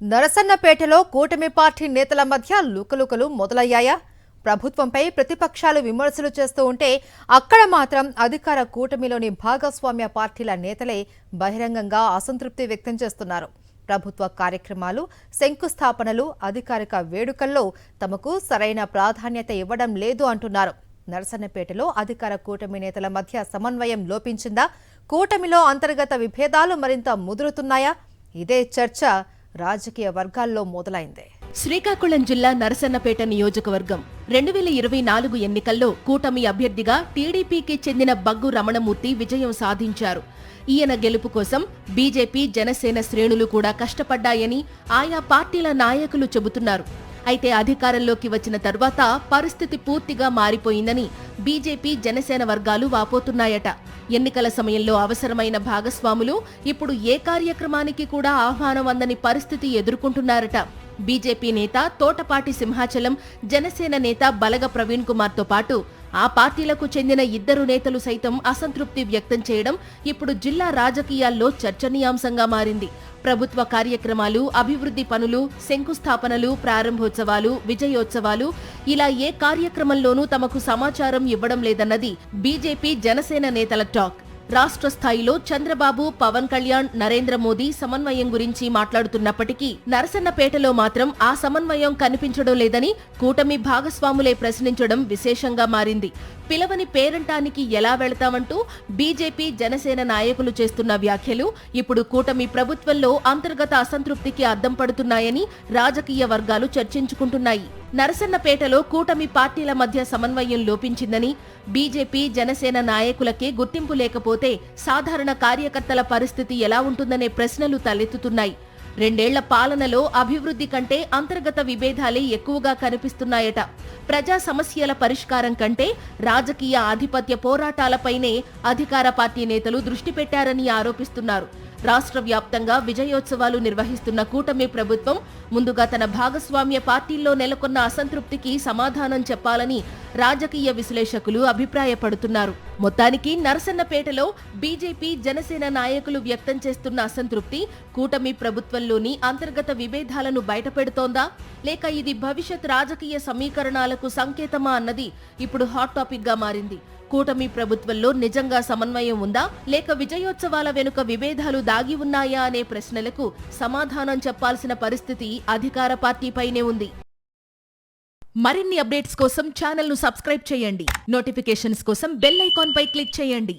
నరసన్నపేటలో కూటమి పార్టీ నేతల మధ్య లుకలుకలు మొదలయ్యాయా? ప్రభుత్వంపై ప్రతిపక్షాలు విమర్శలు చేస్తూ ఉంటే అక్కడ మాత్రం అధికార కూటమిలోని భాగస్వామ్య పార్టీల నేతలే బహిరంగంగా అసంతృప్తి వ్యక్తం చేస్తున్నారు. ప్రభుత్వ కార్యక్రమాలు, శంకుస్థాపనలు, అధికారిక వేడుకల్లో తమకు సరైన ప్రాధాన్యత ఇవ్వడం లేదు అంటున్నారు. నరసన్నపేటలో అధికార కూటమి నేతల మధ్య సమన్వయం లోపించిందా? కూటమిలో అంతర్గత విభేదాలు మరింత ముదురుతున్నాయా? ఇదే చర్చ రాజకీయ వర్గాల్లో మొదలైంది. శ్రీకాకుళం జిల్లా నరసన్నపేట నియోజకవర్గం 2024 ఎన్నికల్లో కూటమి అభ్యర్థిగా టీడీపీకి చెందిన బగ్గు రమణమూర్తి విజయం సాధించారు. ఈయన గెలుపు కోసం బీజేపీ, జనసేన శ్రేణులు కూడా కష్టపడ్డాయని ఆయా పార్టీల నాయకులు చెబుతున్నారు. అయితే అధికారంలోకి వచ్చిన తర్వాత పరిస్థితి పూర్తిగా మారిపోయిందని బీజేపీ, జనసేన వర్గాలు వాపోతున్నాయట. ఎన్నికల సమయంలో అవసరమైన భాగస్వాములు ఇప్పుడు ఏ కార్యక్రమానికి కూడా ఆహ్వానం అందని పరిస్థితి ఎదుర్కొంటున్నారట. బీజేపీ నేత తోటపాటి సింహాచలం, జనసేన నేత బలగ ప్రవీణ్ కుమార్తో పాటు ఆ పార్టీలకు చెందిన ఇద్దరు నేతలు సైతం అసంతృప్తి వ్యక్తం చేయడం ఇప్పుడు జిల్లా రాజకీయాల్లో చర్చనీయాంశంగా మారింది. ప్రభుత్వ కార్యక్రమాలు, అభివృద్ధి పనులు, శంకుస్థాపనలు, ప్రారంభోత్సవాలు, విజయోత్సవాలు ఇలా ఏ కార్యక్రమంలోనూ తమకు సమాచారం ఇవ్వడం లేదన్నది బీజేపీ, జనసేన నేతల టాక్. రాష్ట్ర స్థాయిలో చంద్రబాబు, పవన్ కళ్యాణ్, నరేంద్ర మోదీ సమన్వయం గురించి మాట్లాడుతున్నప్పటికీ నరసన్నపేటలో మాత్రం ఆ సమన్వయం కనిపించడం లేదని కూటమి భాగస్వాములే ప్రశ్నించడం విశేషంగా మారింది. పిలవని పేరంటానికి ఎలా వెళతామంటూ బీజేపీ, జనసేన నాయకులు చేస్తున్న వ్యాఖ్యలు ఇప్పుడు కూటమి ప్రభుత్వంలో అంతర్గత అసంతృప్తికి అద్దం పడుతున్నాయని రాజకీయ వర్గాలు చర్చించుకుంటున్నాయి. నరసన్నపేటలో కూటమి పార్టీల మధ్య సమన్వయం లోపించిందని, బీజేపీ, జనసేన నాయకులకే గుర్తింపు లేకపోతే సాధారణ కార్యకర్తల పరిస్థితి ఎలా ఉంటుందనే ప్రశ్నలు తలెత్తుతున్నాయి. 2 ఏళ్ల పాలనలో అభివృద్ధి కంటే అంతర్గత విభేదాలే ఎక్కువగా కనిపిస్తున్నాయట. ప్రజా సమస్యల పరిష్కారం కంటే రాజకీయ ఆధిపత్య పోరాటాలపైనే అధికార పార్టీ నేతలు దృష్టి పెట్టారని ఆరోపిస్తున్నారు. రాష్ట్ర వ్యాప్తంగా విజయోత్సవాలు నిర్వహిస్తున్న కూటమి ప్రభుత్వం ముందుగా తన భాగస్వామ్య పార్టీల్లో నెలకొన్న అసంతృప్తికి సమాధానం చెప్పాలని రాజకీయ విశ్లేషకులు అభిప్రాయపడుతున్నారు. మొత్తానికి నరసన్నపేటలో బీజేపీ, జనసేన నాయకులు వ్యక్తం చేస్తున్న అసంతృప్తి కూటమి ప్రభుత్వంలోని అంతర్గత విభేదాలను బయటపెడుతోందా, లేక ఇది భవిష్యత్ రాజకీయ సమీకరణాలకు సంకేతమా అన్నది ఇప్పుడు హాట్ టాపిక్ గా మారింది. కూటమి ప్రభుత్వంలో నిజంగా సమన్వయం ఉందా, లేక విజయోత్సవాల వెనుక విభేదాలు దాగి ఉన్నాయా అనే ప్రశ్నలకు సమాధానం చెప్పాల్సిన పరిస్థితి అధికార పార్టీపైనే ఉంది. మరిన్ని అప్డేట్స్ కోసం ఛానల్ను సబ్స్క్రైబ్ చేయండి. నోటిఫికేషన్స్ కోసం బెల్ ఐకాన్ పై క్లిక్ చేయండి.